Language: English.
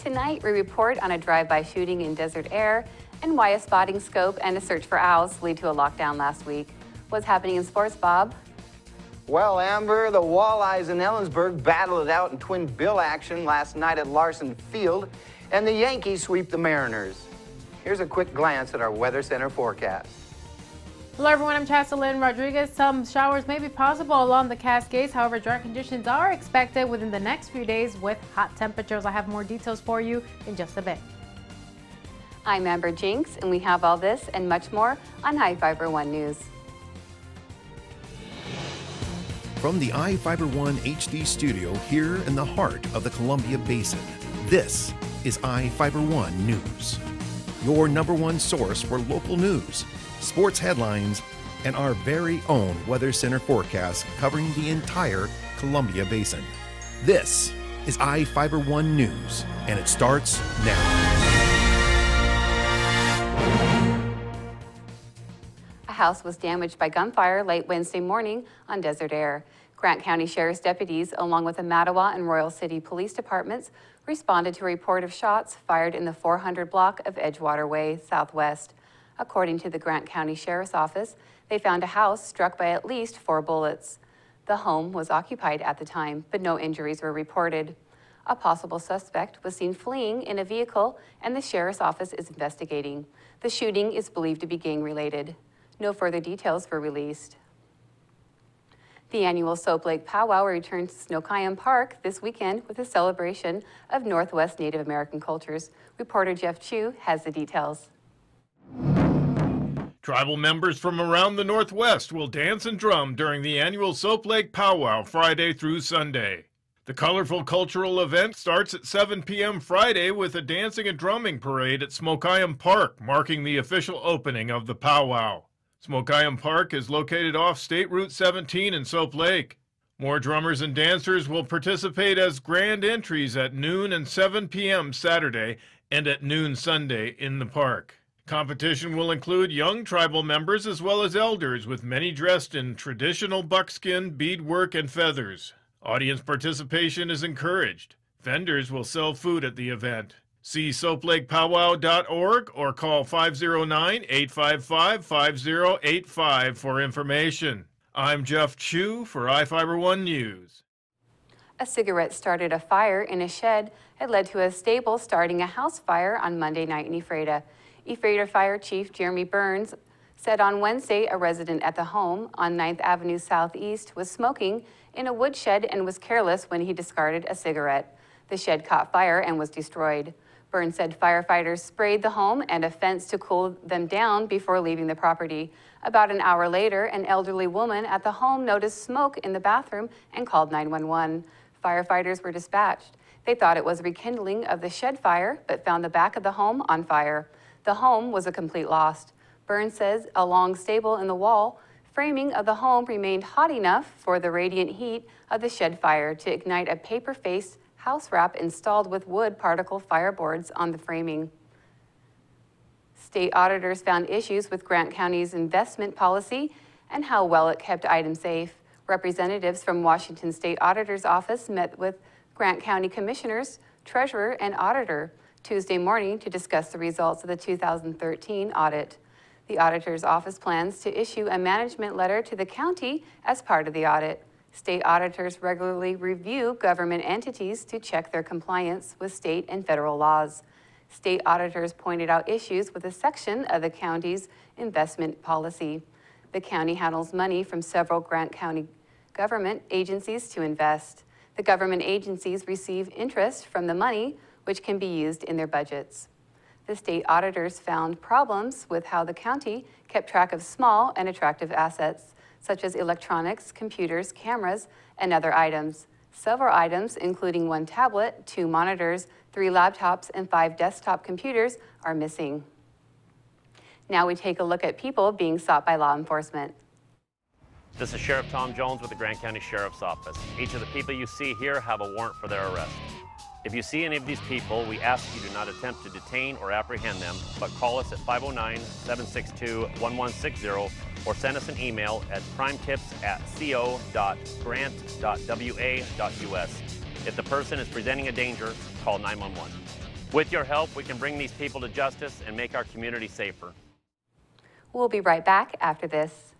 Tonight, we report on a drive-by shooting in Desert Air and why a spotting scope and a search for owls lead to a lockdown last week. What's happening in sports, Bob? Well, Amber, the Walleyes in Ellensburg battled it out in twin bill action last night at Larson Field, and the Yankees sweep the Mariners. Here's a quick glance at our Weather Center forecast. Hello everyone, I'm Chaselyn Rodriguez. Some showers may be possible along the Cascades. However, dry conditions are expected within the next few days with hot temperatures. I have more details for you in just a bit. I'm Amber Jinks, and we have all this and much more on iFIBER 1 News. From the iFIBER 1 HD studio here in the heart of the Columbia Basin, this is iFIBER 1 News. Your #1 source for local news, sports headlines, and our very own Weather Center forecast covering the entire Columbia Basin. This is iFIBER 1 News, and it starts now. A house was damaged by gunfire late Wednesday morning on Desert Air. Grant County Sheriff's deputies, along with the Mattawa and Royal City Police Departments, responded to a report of shots fired in the 400 block of Edgewater Way Southwest. According to the Grant County Sheriff's Office, they found a house struck by at least 4 bullets. The home was occupied at the time, but no injuries were reported. A possible suspect was seen fleeing in a vehicle, and the Sheriff's Office is investigating. The shooting is believed to be gang-related. No further details were released. The annual Soap Lake Powwow returns to Snowcayam Park this weekend with a celebration of Northwest Native American cultures. Reporter Jeff Chu has the details. Tribal members from around the Northwest will dance and drum during the annual Soap Lake Powwow Friday through Sunday. The colorful cultural event starts at 7 p.m. Friday with a dancing and drumming parade at Snowcayam Park, marking the official opening of the powwow. Snowcayam Park is located off State Route 17 in Soap Lake. More drummers and dancers will participate as grand entries at noon and 7 p.m. Saturday and at noon Sunday in the park. Competition will include young tribal members as well as elders, with many dressed in traditional buckskin, beadwork, and feathers. Audience participation is encouraged. Vendors will sell food at the event. See soaplakepowwow.org or call 509-855-5085 for information. I'm Jeff Chu for iFIBER 1 News. A cigarette started a fire in a shed that led to a stable starting a house fire on Monday night in Ephrata. Ephrata Fire Chief Jeremy Burns said on Wednesday a resident at the home on 9th Avenue Southeast was smoking in a woodshed and was careless when he discarded a cigarette. The shed caught fire and was destroyed. Burns said firefighters sprayed the home and a fence to cool them down before leaving the property. About an hour later, an elderly woman at the home noticed smoke in the bathroom and called 911. Firefighters were dispatched. They thought it was rekindling of the shed fire, but found the back of the home on fire. The home was a complete loss. Burns says a long stable in the wall framing of the home remained hot enough for the radiant heat of the shed fire to ignite a paper-faced house wrap installed with wood particle fireboards on the framing. State auditors found issues with Grant County's investment policy and how well it kept items safe. Representatives from Washington State Auditor's Office met with Grant County Commissioners, Treasurer, and Auditor Tuesday morning to discuss the results of the 2013 audit. The Auditor's Office plans to issue a management letter to the county as part of the audit. State auditors regularly review government entities to check their compliance with state and federal laws. State auditors pointed out issues with a section of the county's investment policy. The county handles money from several Grant County government agencies to invest. The government agencies receive interest from the money, which can be used in their budgets. The state auditors found problems with how the county kept track of small and attractive assets, such as electronics, computers, cameras, and other items. Several items, including 1 tablet, 2 monitors, 3 laptops, and 5 desktop computers, are missing. Now we take a look at people being sought by law enforcement. This is Sheriff Tom Jones with the Grant County Sheriff's Office. Each of the people you see here have a warrant for their arrest. If you see any of these people, we ask you do not attempt to detain or apprehend them, but call us at 509-762-1160 or send us an email at crimetips@co.grant.wa.us. If the person is presenting a danger, call 911. With your help, we can bring these people to justice and make our community safer. We'll be right back after this.